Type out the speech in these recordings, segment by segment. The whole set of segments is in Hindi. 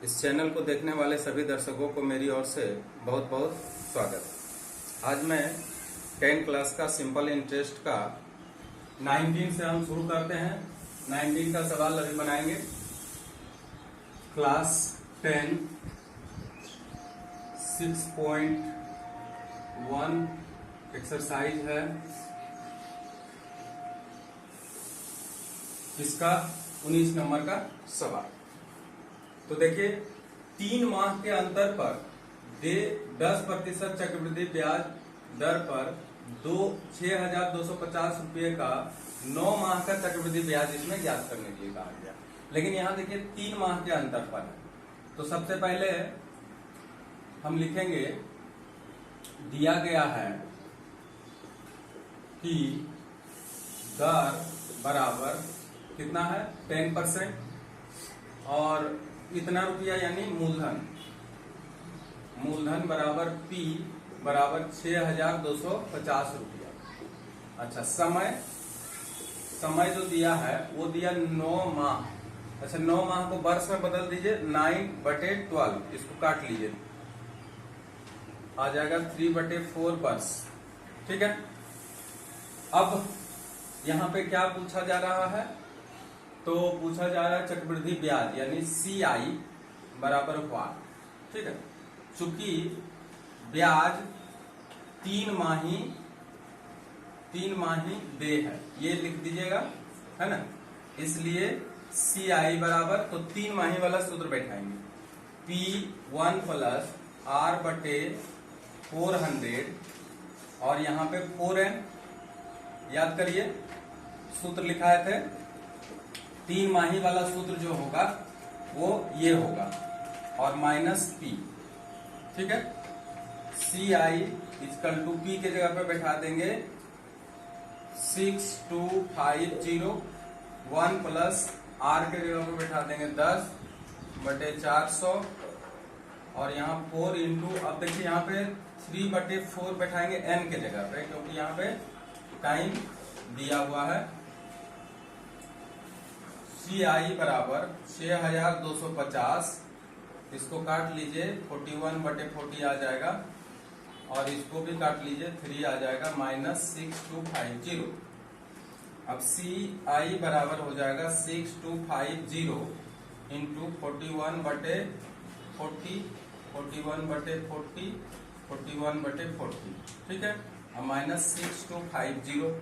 इस चैनल को देखने वाले सभी दर्शकों को मेरी ओर से बहुत बहुत स्वागत। आज मैं 10 क्लास का सिंपल इंटरेस्ट का 19 से हम शुरू करते हैं। 19 का सवाल अभी बनाएंगे। क्लास 10 6.1 एक्सरसाइज है। इसका 19 नंबर का सवाल। तो देखिए, 3 माह के अंतर पर दे 10% चक्रवृद्धि ब्याज दर पर 6,250 रुपये का 9 माह का चक्रवृद्धि ब्याज इसमें ज्ञात करने के लिए कहा गया। लेकिन यहाँ देखिए 3 माह के अंतर पर है। तो सबसे पहले हम लिखेंगे, दिया गया है कि दर बराबर कितना है 10% और इतना रुपया यानी मूलधन बराबर P बराबर 6,250 रुपया। अच्छा, समय जो दिया है वो दिया 9 माह। अच्छा, 9 माह को वर्ष में बदल दीजिए, 9/12 इसको काट लीजिए, आ जाएगा 3/4 वर्ष। ठीक है। अब यहाँ पे क्या पूछा जा रहा है? तो पूछा जा रहा है चक्रवृद्धि ब्याज यानी CI बराबर व्हाट। ठीक है। चूंकि ब्याज 3 माही दे है, ये लिख दीजिएगा, है ना। इसलिए CI बराबर, तो 3 माही वाला सूत्र बैठाएंगे, P1 प्लस R/400 और यहाँ पे 4N। याद करिए सूत्र लिखाए थे। 3 माही वाला सूत्र जो होगा वो ये होगा और माइनस P। ठीक है। CI इक्वल टू P के जगह पे बैठा देंगे 6250, 1 प्लस R के जगह पे बैठा देंगे 10/400 और यहाँ 4 इंटू, अब देखिए यहाँ पे 3/4 बैठाएंगे N के जगह पे, क्योंकि यहाँ पे टाइम दिया हुआ है। CI बराबर 6,250, इसको काट लीजिए 41/40 आ जाएगा और इसको भी काट लीजिए 3 आ जाएगा -6250। अब CI बराबर हो जाएगा 6250 इंटू 41/40। ठीक है। अब -6250।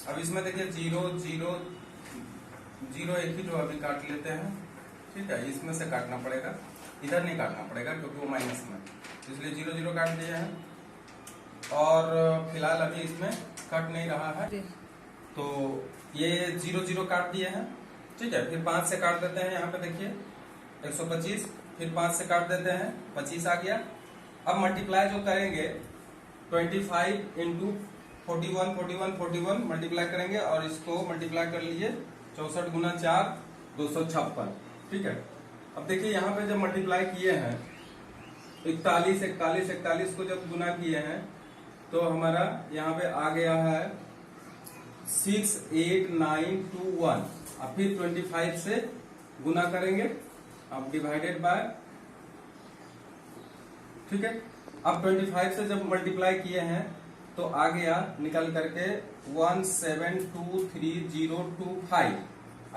अब इसमें देखिए 0 एक ही जो अभी काट लेते हैं। ठीक है, इसमें से काटना पड़ेगा, इधर नहीं काटना पड़ेगा क्योंकि वो माइनस में, इसलिए 0 काट दिए हैं और फिलहाल अभी इसमें कट नहीं रहा है, तो ये 0 काट दिए हैं। ठीक है। फिर 5 से काट देते हैं, यहाँ पे देखिए 125, फिर 5 से काट देते हैं 25 आ गया। अब मल्टीप्लाई जो करेंगे 25 इंटू 41 मल्टीप्लाई करेंगे और इसको मल्टीप्लाई कर लीजिए 64 गुना 4 256। ठीक है। अब देखिए यहाँ पे जब मल्टीप्लाई किए हैं 41 को जब गुना किए हैं तो हमारा यहाँ पे आ गया है 68921। अब फिर 25 से गुना करेंगे, अब डिवाइडेड बाय। ठीक है। अब 25 से जब मल्टीप्लाई किए हैं तो आ गया निकल करके 172325।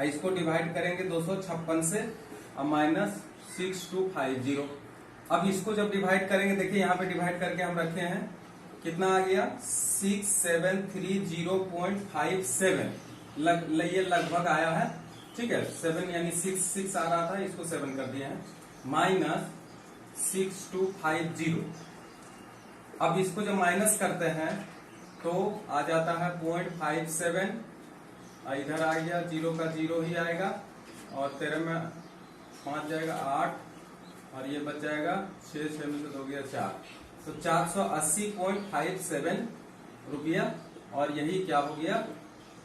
इसको डिवाइड करेंगे 256 से, अब -6250। अब इसको जब डिवाइड करेंगे, देखिए यहाँ पे डिवाइड करके हम रखे हैं, कितना आ गया 6730.57। ये लगभग आया है। ठीक है। 7 यानी 6 आ रहा था, इसको 7 कर दिए हैं, -6250। अब इसको जब माइनस करते हैं तो आ जाता है 0.57, इधर आ गया 0 का 0 ही आएगा और 13 में 5 जाएगा 8 और ये बच जाएगा 6 में से 2 गया 4, तो 480.57 रुपया। और यही क्या हो गया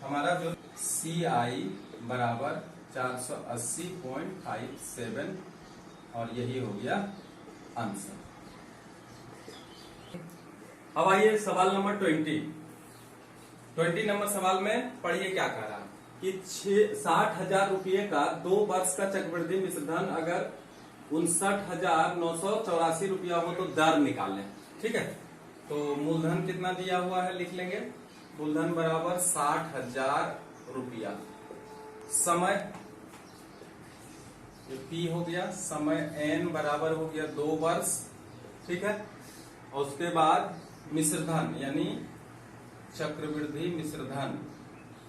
हमारा जो CI बराबर 480.57 और यही हो गया आंसर। अब आइए सवाल नंबर 20 नंबर सवाल में पढ़िए क्या कह रहा है कि 60,000 रुपये का 2 वर्ष का चक्रवृद्धि मिश्रधन अगर 59,984 रुपया हो तो दर निकालें। ठीक है, तो मूलधन कितना दिया हुआ है लिख लेंगे। मूलधन बराबर 60,000 रुपया। समय ये P हो गया, समय N बराबर हो गया 2 वर्ष। ठीक है, और उसके बाद मिश्रधन यानी चक्रवृद्धि मिश्रधन,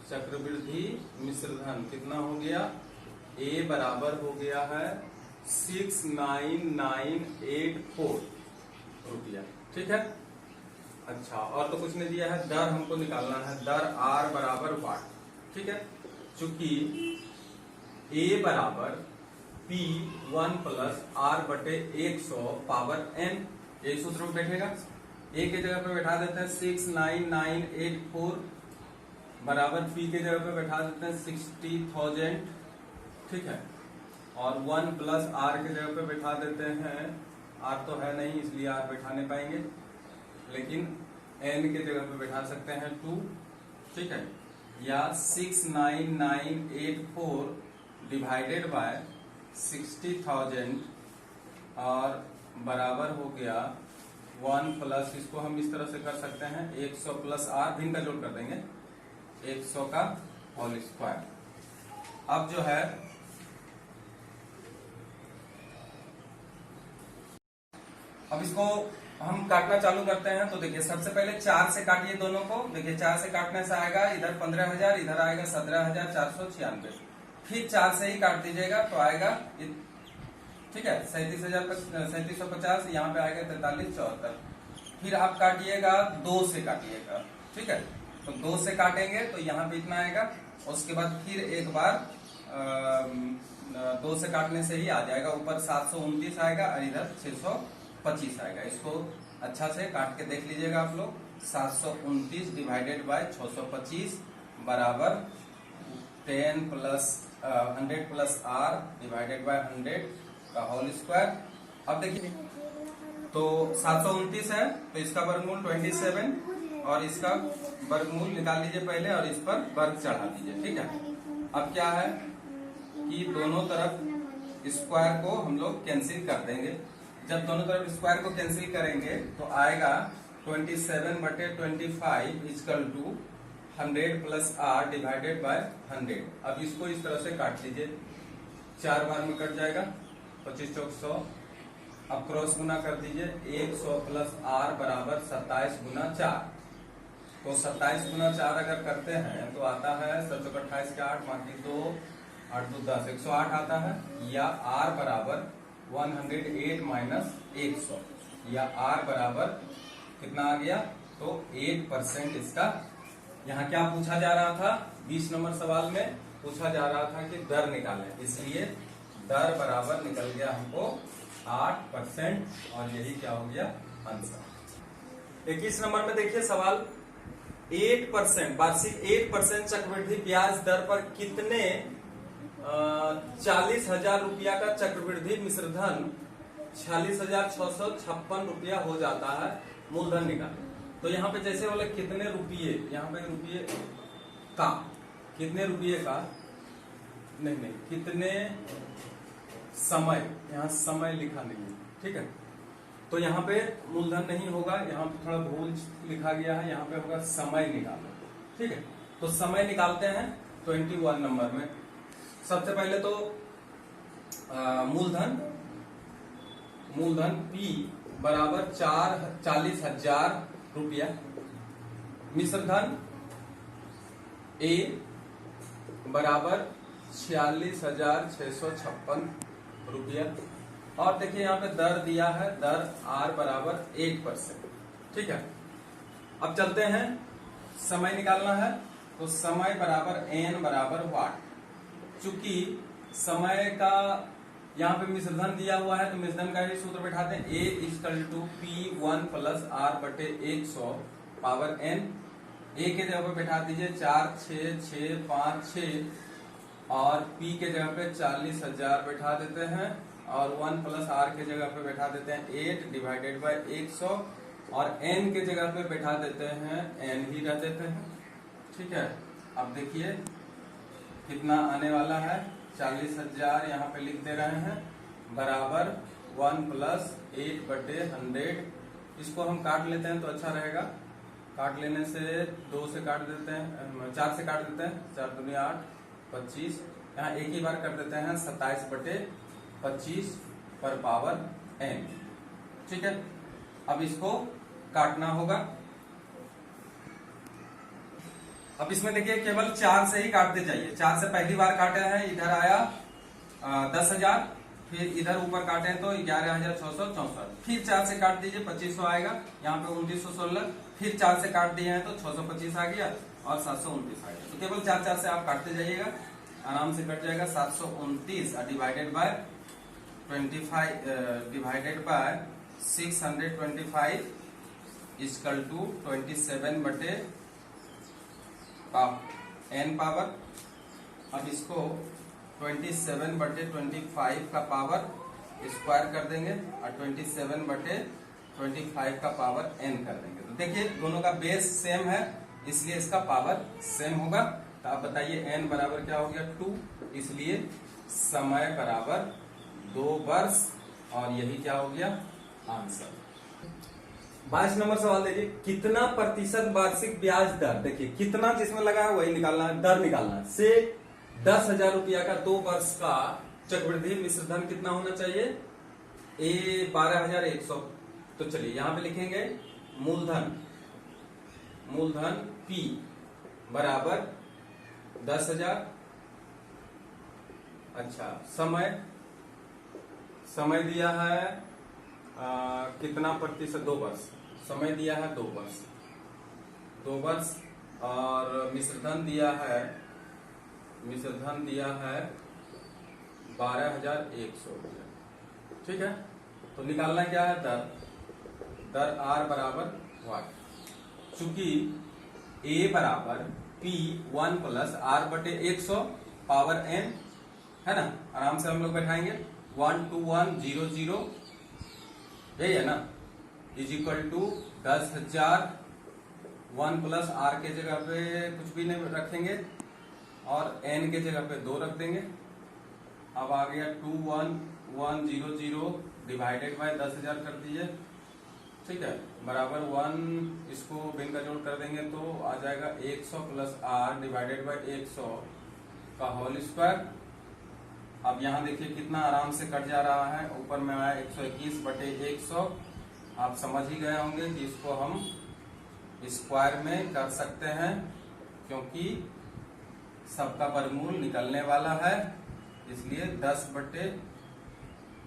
चक्रवृद्धि मिश्रधन कितना हो गया, A बराबर हो गया है 69984 रुपया। ठीक है, अच्छा और तो कुछ नहीं दिया है। दर हमको निकालना है, दर R बराबर वाट। ठीक है, चूंकि A बराबर P1 प्लस R बटे 100 पावर N, यही सूत्र में बैठेगा। A के जगह पे बैठा देते हैं 69984 बराबर P के जगह पे बैठा देते हैं 60,000। ठीक है, और 1 प्लस R के जगह पे बैठा देते हैं, R तो है नहीं इसलिए R बैठा नहीं पाएंगे, लेकिन N के जगह पे बैठा सकते हैं 2। ठीक है, या 69984 डिवाइडेड बाय 60,000 और बराबर हो गया 1 प्लस, इसको हम इस तरह से कर सकते हैं 100 प्लस R, भिन्न का जोड़ कर देंगे 100 का होल स्क्वायर। अब जो है अब इसको हम काटना चालू करते हैं। तो देखिए सबसे पहले 4 से काटिए दोनों को। देखिए 4 से काटने से आएगा इधर 15,000, इधर आएगा 17,496। फिर 4 से ही काट दीजिएगा तो आएगा, ठीक है, 37,50, यहाँ पे आएगा 4374। फिर आप काटिएगा 2 से काटिएगा। ठीक है, तो 2 से काटेंगे तो यहाँ पे इतना आएगा। उसके बाद फिर एक बार 2 से काटने से ही आ जाएगा, ऊपर 729 आएगा और इधर 625 आएगा। इसको अच्छा से काट के देख लीजिएगा आप लोग। 729 डिवाइडेड बाय 625 बराबर 100 प्लस R डिवाइडेड बाय 100 का होल स्क्वायर। अब देखिए तो 729 है तो इसका वर्गमूल 27 और इसका वर्गमूल निकाल लीजिए पहले और इस पर वर्ग चढ़ा दीजिए। ठीक है, अब क्या है कि दोनों तरफ स्क्वायर को हम लोग कैंसिल कर देंगे। जब दोनों तरफ स्क्वायर को कैंसिल करेंगे तो आएगा 27 बटे 25 equal to 100 plus R divided by 100। अब इसको इस तरह से काट लीजिए, 4 बार में कट जाएगा, 25 चौक 100। अब क्रॉस गुना कर दीजिए, 100 प्लस R बराबर 27 गुना 4। तो 27 गुना 4 अगर करते हैं तो आता है 728 के 8 बाकी 2 8 2 10 108 आता है, या R बराबर 108 माइनस 100, या R बराबर कितना आ गया, तो 8% इसका। यहाँ क्या पूछा जा रहा था, 20 नंबर सवाल में पूछा जा रहा था कि दर निकालें, इसलिए दर बराबर निकल गया हमको 8% और यही क्या हो गया आंसर। 21 नंबर में देखिए सवाल, 8% वार्षिक 8% चक्रवृद्धि ब्याज दर पर कितने 40,000 रुपया का चक्रवृद्धि मिश्रधन 46,656 रुपया हो जाता है, मूलधन निकालें। तो यहाँ पे जैसे बोले कितने रुपये, यहाँ पे रुपये का, कितने रुपये का नहीं कितने समय, यहाँ समय लिखा नहीं है। ठीक है, तो यहाँ पे मूलधन नहीं होगा, यहाँ पे थोड़ा भूल लिखा गया है, यहाँ पे होगा समय निकालो। ठीक है, तो समय निकालते हैं 21 नंबर में। सबसे पहले तो मूलधन P बराबर 40,000 रुपया, मिश्रधन A बराबर 46,656 रुपया, और देखिए यहाँ पे दर दिया है, दर R बराबर 8%। ठीक है, अब चलते हैं, समय निकालना है तो समय बराबर N बराबर वाट। चूंकि समय का यहाँ पे मिश्रधन दिया हुआ है तो मिश्रधन का ही सूत्र बैठाते हैं, A equal to P1 plus R बटे 100 पावर N। A के जगह पे बैठा दीजिए 4 6 6 5 6 और P के जगह पे 40,000 बैठा देते हैं और 1 प्लस R के जगह पे बैठा देते हैं 8 डिवाइडेड बाय 100 और N के जगह पे बैठा देते हैं N ही रह देते हैं। ठीक है, अब देखिए कितना आने वाला है, 40,000 यहाँ पे लिख दे रहे हैं बराबर 1 प्लस 8/100। इसको हम काट लेते हैं तो अच्छा रहेगा। काट लेने से 2 से काट देते हैं, 4 से काट देते हैं, 4 दूनी 8, 25। यहाँ एक ही बार कर देते हैं 27/25 पर पावर n। ठीक है, अब इसको काटना होगा। अब इसमें देखिए केवल 4 से ही काटते जाइए। 4 से पहली बार काटे हैं, इधर आया 10,000, फिर इधर ऊपर काटे हैं तो 11,664। फिर 4 से काट दीजिए 2500 आएगा, यहाँ पे 2916। फिर 4 से काट दिए हैं तो 625 आ गया और 729 आ गया। तो केवल 4 से आप काटते जाइएगा, आराम से कट जाएगा। 729 divided by 25 divided by 625 equal to 27/n power. अब इसको 27/25 का पावर स्क्वायर कर देंगे और 27/25 का पावर n कर देंगे। तो देखिए दोनों का बेस सेम है, इसलिए इसका पावर सेम होगा। तो आप बताइए n बराबर क्या हो गया 2, इसलिए समय बराबर 2 वर्ष, और यही क्या हो गया आंसर। 22 नंबर सवाल देखिए, कितना प्रतिशत वार्षिक ब्याज दर, देखिए कितना जिसमें लगा है वही निकालना है, दर निकालना है, से 10,000 रुपया का 2 वर्ष का चक्रवृद्धि मिश्र धन कितना होना चाहिए, ए 12,100। तो चलिए यहां पे लिखेंगे मूलधन P बराबर 10,000। अच्छा, समय दिया है कितना प्रतिशत, 2 वर्ष। समय दिया है 2 वर्ष, और मिश्रधन दिया है 12,100 रुपया। ठीक है, तो निकालना क्या है दर R बराबर वाट। चूंकि A बराबर P 1 plus R/100 power n है ना, आराम से हम लोग बैठाएंगे 1 to 1 0 0, यही है ना, is equal to 10,000। 1 plus R के जगह पे कुछ भी नहीं रखेंगे और n के जगह पे 2 रख देंगे। अब आ गया 21,100 डिवाइडेड बाय 10,000 कर दीजिए। ठीक है, बराबर 1, इसको भिन्न का जोड़ कर देंगे तो आ जाएगा 100 प्लस R डिवाइडेड बाय 100 का होल स्क्वायर। अब यहाँ देखिए कितना आराम से कट जा रहा है, ऊपर में आया 121/100। आप समझ ही गए होंगे कि इसको हम स्क्वायर में कर सकते हैं, क्योंकि सबका वर्गमूल निकलने वाला है, इसलिए 10/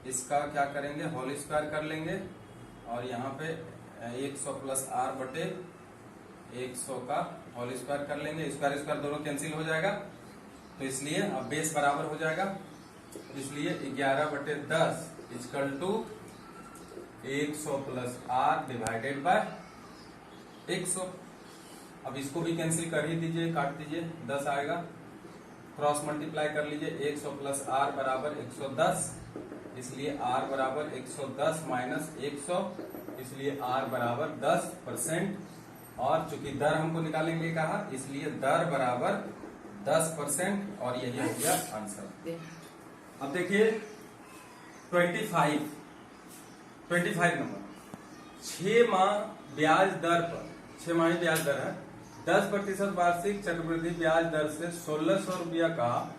इसका क्या करेंगे होल स्क्वायर कर लेंगे, और यहाँ पे 100 प्लस R/100 का होल स्क्वायर कर लेंगे। स्क्वायर दोनों कैंसिल हो जाएगा, तो इसलिए अब बेस बराबर हो जाएगा, इसलिए 11/10 equal to 100 plus R divided by 100। अब इसको भी कैंसिल कर ही दीजिए, काट दीजिए, 10 आएगा, क्रॉस मल्टीप्लाई कर लीजिए। 100 प्लस R बराबर 110, इसलिए R बराबर 110 माइनस 100, इसलिए R बराबर 10%। और चूंकि दर हमको निकालेंगे कहा, इसलिए दर बराबर 10%, और यही हो गया आंसर। अब देखिए 25 नंबर, 6 माह ब्याज दर पर, 6 माही ब्याज दर है, 10% वार्षिक चक्रवृद्धि ब्याज दर से 1,600 रुपया का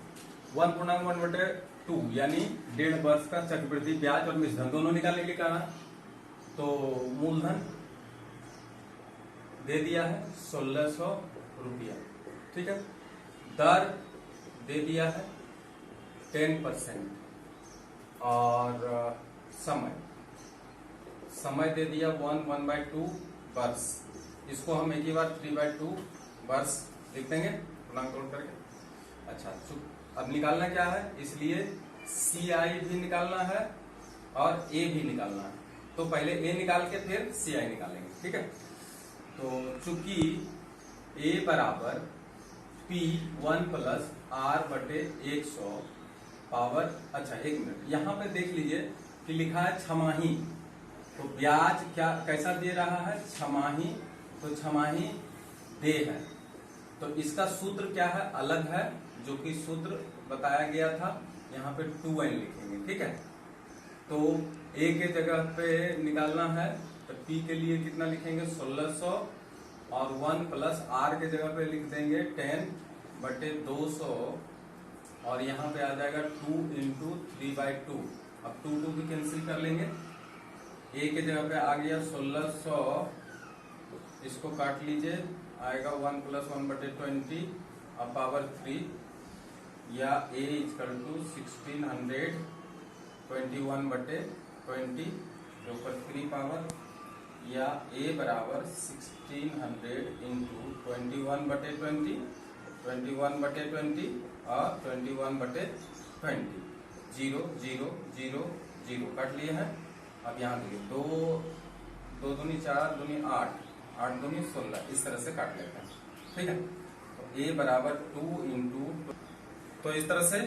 1/2 यानी 1.5 वर्ष का चक्रवृद्धि ब्याज और मिश्रधन दोनों निकालने के लिए कहा। तो मूलधन दे दिया है 1,600 रुपया, ठीक है, दर दे दिया है 10%, और समय दे दिया 1/2 वर्ष। इसको हम एक ही बार 3/2 वर्ष लिख देंगे पूर्णांक तोड़ करके। अच्छा, अब निकालना क्या है, इसलिए CI भी निकालना है और A भी निकालना है। तो पहले A निकाल के फिर CI निकालेंगे, ठीक है। तो चूंकि A बराबर P 1 प्लस R/100 पावर, अच्छा 1 मिनट, यहाँ पे देख लीजिए कि लिखा है छमाही, तो ब्याज क्या कैसा दे रहा है, छमाही, तो छमाही दे है, तो इसका सूत्र क्या है, अलग है, जो कि सूत्र बताया गया था, यहाँ पे 2n लिखेंगे, ठीक है। तो ए के जगह पे निकालना है तो पी के लिए कितना लिखेंगे 1600 और 1 प्लस आर के जगह पे लिख देंगे 10/200 और यहाँ पे आ जाएगा 2 × 3/2। अब 2 भी कैंसिल कर लेंगे। ए के जगह पे आ गया 1600, इसको काट लीजिए, आएगा 1 + 1/20 अब पावर 3 या a = 1621/20 जो ऊपर 3 पावर या a बराबर 1600 × 21/20 21/20 और 21/20 0 0 0 0 काट लिए हैं। अब यहाँ देखिए 2 2 दूनी 4 दूनी 8 8 दूनी 16 इस तरह से काट लेते हैं। ठीक है, तो a बराबर 2 × तो इस तरह से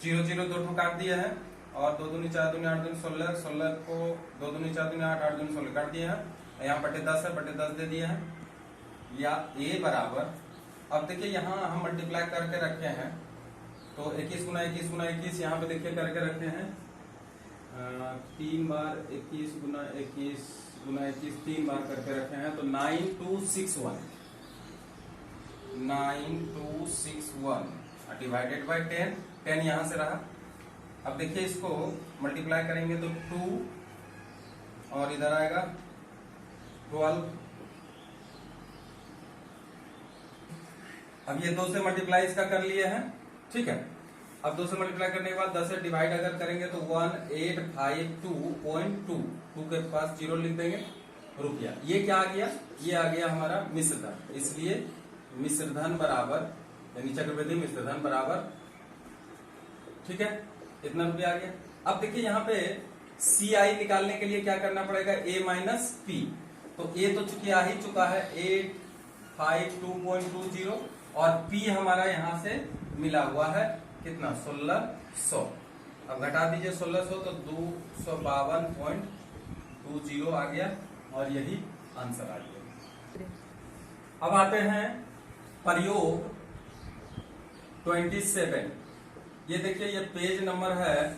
0 0 2 ठो काट दिया है और 2 दूनी 4 दूनी 8 दूनी 16 16 को 2 दूनी 4 दूनी 8 8 दूनी 16 काट दिया है। यहाँ /10 है, /10 दे दिया है या a बराबर, अब देखिए यहाँ हम मल्टीप्लाई करके रखे हैं तो 21 × 21 × 21 यहाँ पे देखिए करके रखे हैं 3 बार 21 × 21 × 21 3 बार करके रखे हैं तो 9261 डिवाइडेड बाय 10 10 यहां से रहा। अब देखिए इसको मल्टीप्लाई करेंगे तो 2 और इधर आएगा 12। अब ये 2 से मल्टीप्लाई इसका कर लिए हैं। ठीक है, अब 2 से मल्टीप्लाई करने के बाद 10 से डिवाइड अगर करेंगे तो 1852.2 2 के पास 0 लिख देंगे रुपया। ये क्या आ गया, ये आ गया हमारा मिश्र धन, इसलिए मिश्र धन बराबर यानी चक्रवृद्धि मिश्र धन बराबर, ठीक है, इतना रुपया आ गया। अब देखिए यहाँ पे CI निकालने के लिए क्या करना पड़ेगा, A माइनस P। तो A तो चूंकि आ ही चुका है 852.20 और P हमारा यहाँ से मिला हुआ है कितना 1600। अब घटा दीजिए 1600 तो 252.20 आ गया और यही आंसर आ गया। अब आते हैं प्रयोग 27। ये देखिए ये पेज नंबर है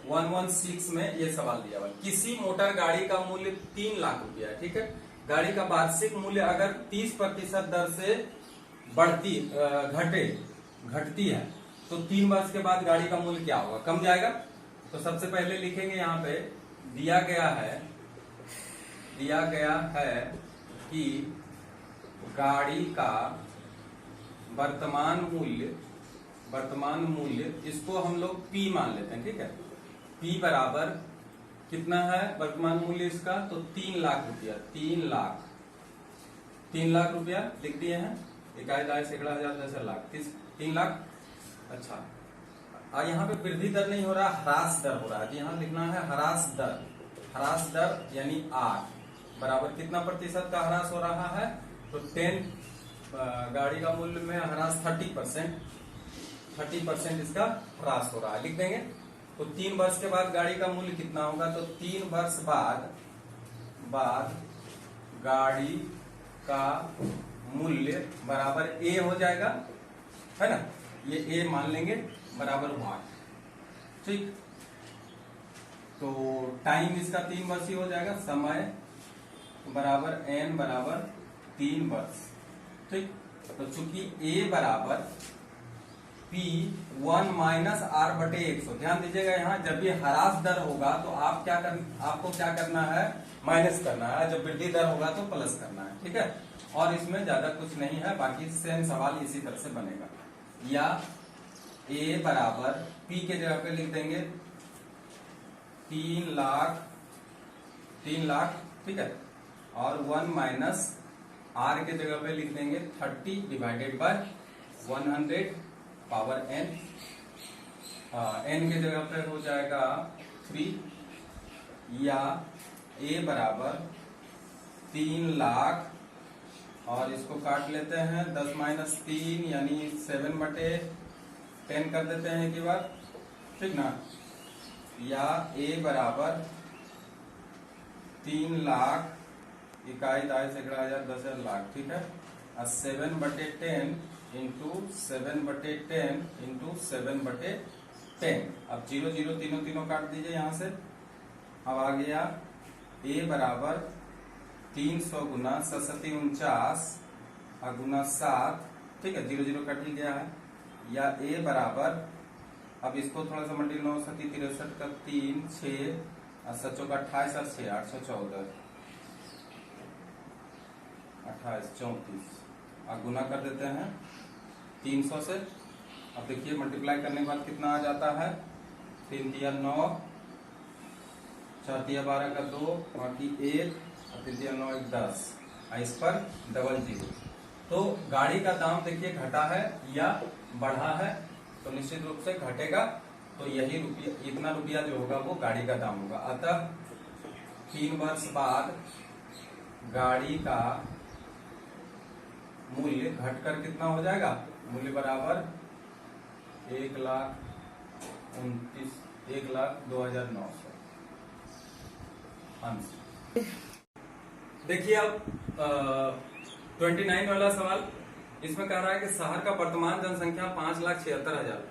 116 में ये सवाल दिया हुआ है। किसी मोटर गाड़ी का मूल्य 3 लाख रुपया है। ठीक है, गाड़ी का वार्षिक मूल्य अगर 30% दर से घटती है तो 3 वर्ष के बाद गाड़ी का मूल्य क्या होगा, कम जाएगा। तो सबसे पहले लिखेंगे यहाँ पे दिया गया है कि गाड़ी का वर्तमान मूल्य इसको हम लोग P मान लेते हैं। ठीक है, P बराबर कितना है वर्तमान मूल्य इसका, तो 3 लाख रुपया 3 लाख रुपया लिख दिए हैं। इकाई दाई सैकड़ा हजार दशा लाख 3 लाख। अच्छा, यहाँ पे वृद्धि दर नहीं हो रहा, ह्रास दर हो रहा है। यहाँ लिखना है ह्रास दर यानी R बराबर कितना प्रतिशत का ह्रास हो रहा है, तो 10 गाड़ी का मूल्य में ह्रास 30% इसका ह्रास हो रहा है, लिख देंगे। तो 3 वर्ष के बाद गाड़ी का मूल्य कितना होगा, तो 3 वर्ष बाद गाड़ी का मूल्य बराबर A हो जाएगा, है ना, ये A मान लेंगे बराबर 1। ठीक, तो टाइम इसका 3 वर्ष ही हो जाएगा, समय बराबर N बराबर 3 वर्ष। ठीक, तो चूंकि A बराबर P1 माइनस R/100। ध्यान दीजिएगा, यहाँ जब भी ह्रास दर होगा तो आपको क्या करना है, माइनस करना है, जब वृद्धि दर होगा तो प्लस करना है। ठीक है, और इसमें ज्यादा कुछ नहीं है, बाकी सेम सवाल इसी तरह से बनेगा। या A बराबर P के जगह पे लिख देंगे 3 लाख। ठीक है, और 1 माइनस R के जगह पे लिख देंगे 30 divided by 100 power N। N के जगह पे हो जाएगा 3। या A बराबर 3 लाख और इसको काट लेते हैं 10 माइनस 3 यानी 7/10 कर देते हैं एक बार, ठीक ना। या A बराबर 3 लाख इकाई दाई सैकड़ा हजार दशा लाख। ठीक है, 7/10 इंटू 7/10 इंटू 7/10। अब 0 0 तीनों काट दीजिए यहाँ से, अब आ गया a बराबर 300 गुना 47 गुना 7, ठीक है, 0 0 कट ही गया है, या a बराबर, अब इसको थोड़ा सा मल्टी 9 7 63 का 3 6 और 7 का 28 और 6 814 28 34 अब गुना कर देते हैं 300 से। अब देखिए मल्टीप्लाई करने के बाद कितना आ जाता है, 3 तिया 9, 4 तिया 12 का 2, बाकी 1 और 3 तिया 9 1 10, इस पर डबल जीरो। तो गाड़ी का दाम देखिए घटा है या बढ़ा है, तो निश्चित रूप से घटेगा, तो यही रुपया, इतना रुपया जो होगा वो गाड़ी का दाम होगा। अतः 3 वर्ष बाद गाड़ी का मूल्य घटकर कितना हो जाएगा, मूल्य बराबर 1,29,900। आंसर देखिए अब 29 वाला सवाल, इसमें कह रहा है कि शहर का वर्तमान जनसंख्या 5,76,000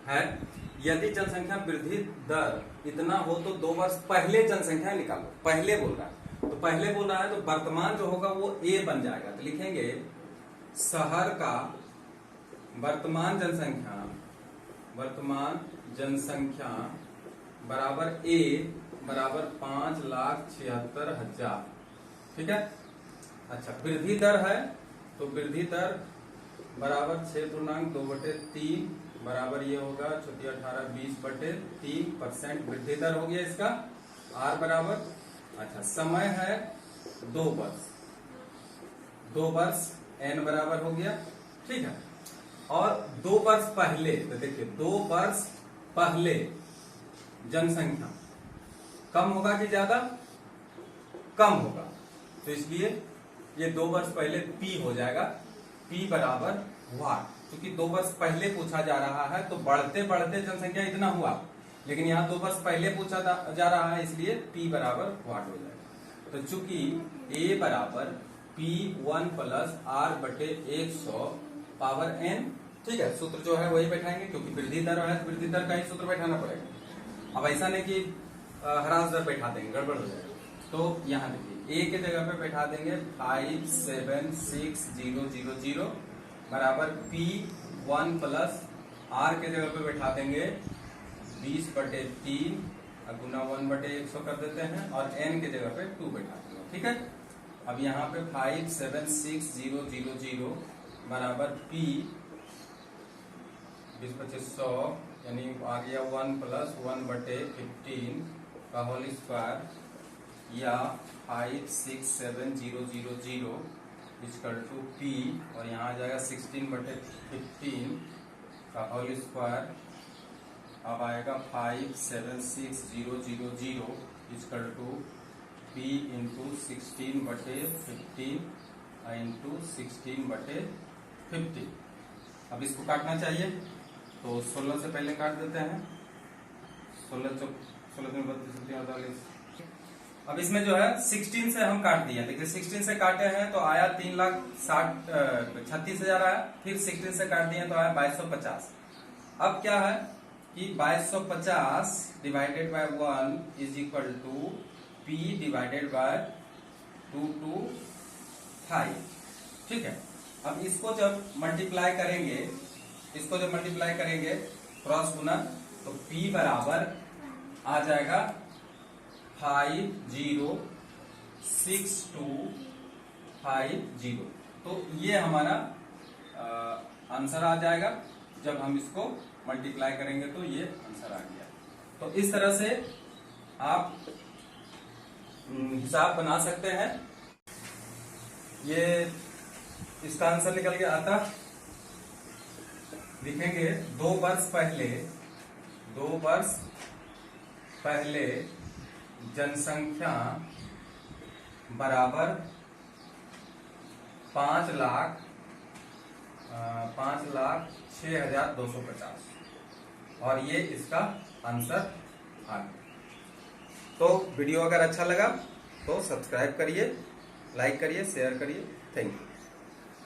है। यदि जनसंख्या वृद्धि दर इतना हो तो 2 वर्ष पहले जनसंख्या निकालो। पहले बोल रहा है, तो पहले बोल रहा है तो वर्तमान जो होगा वो ए बन जाएगा। तो लिखेंगे शहर का वर्तमान जनसंख्या बराबर ए बराबर 5,76,000, ठीक है। अच्छा, वृद्धि दर है तो वृद्धि दर बराबर 6.2/3 बराबर ये होगा 18-20/3% वृद्धि दर हो गया इसका। आर बराबर, अच्छा समय है 2 वर्ष, 2 वर्ष एन बराबर हो गया, ठीक है। और 2 वर्ष पहले, तो देखिए 2 वर्ष पहले जनसंख्या कम होगा कि ज्यादा, कम होगा, तो इसलिए ये 2 वर्ष पहले P हो जाएगा, P बराबर वाट, क्योंकि 2 वर्ष पहले पूछा जा रहा है तो बढ़ते बढ़ते जनसंख्या इतना हुआ, लेकिन यहाँ 2 वर्ष पहले पूछा जा रहा है, इसलिए P बराबर वाट हो जाएगा। तो चूंकि A बराबर P1 plus R/100 power N, ठीक है, सूत्र जो है वही बैठाएंगे, क्योंकि वृद्धि दर है तो वृद्धि दर का ही सूत्र बैठाना पड़ेगा। अब ऐसा नहीं कि ह्रास दर बैठा देंगे, गड़बड़ हो जाएगा। तो यहाँ देखिए A के जगह पे बैठा देंगे 5,76,000 बराबर P1 प्लस R के जगह पे बैठा देंगे 20/3 गुना 1/100 कर देते हैं, और N के जगह पे 2 बैठा देंगे, ठीक है। अब यहाँ पे 5,76,000 बराबर P 20/2500 यानी आ गया 1 प्लस 1/15 का होल स्क्वायर, या 5,67,000 इक्वल टू P, और यहाँ आ जाएगा 16/15 का होल स्क्वायर। अब आएगा 5,76,000 equal to P into 16/15 into 16/15। अब इसको काटना चाहिए तो 16 से पहले काट देते हैं, 16 में 32 अब इसमें जो है 16 से हम काट दिए, देखिए 16 से काटे हैं तो आया 3,36,000 आया, फिर 16 से काट दिए तो आया 2250। अब क्या है कि 2250 divided by 1 is equal to P divided by 225, ठीक है। अब इसको जब मल्टीप्लाई करेंगे क्रॉस गुना, तो P बराबर आ जाएगा 506250। तो ये हमारा आंसर आ जाएगा। जब हम इसको मल्टीप्लाई करेंगे तो ये आंसर आ गया। तो इस तरह से आप हिसाब बना सकते हैं। ये इसका आंसर निकल गया। अतः लिखेंगे 2 वर्ष पहले जनसंख्या बराबर 5,06,250, और ये इसका आंसर आ गया। तो वीडियो अगर अच्छा लगा तो सब्सक्राइब करिए, लाइक करिए, शेयर करिए। Thank you.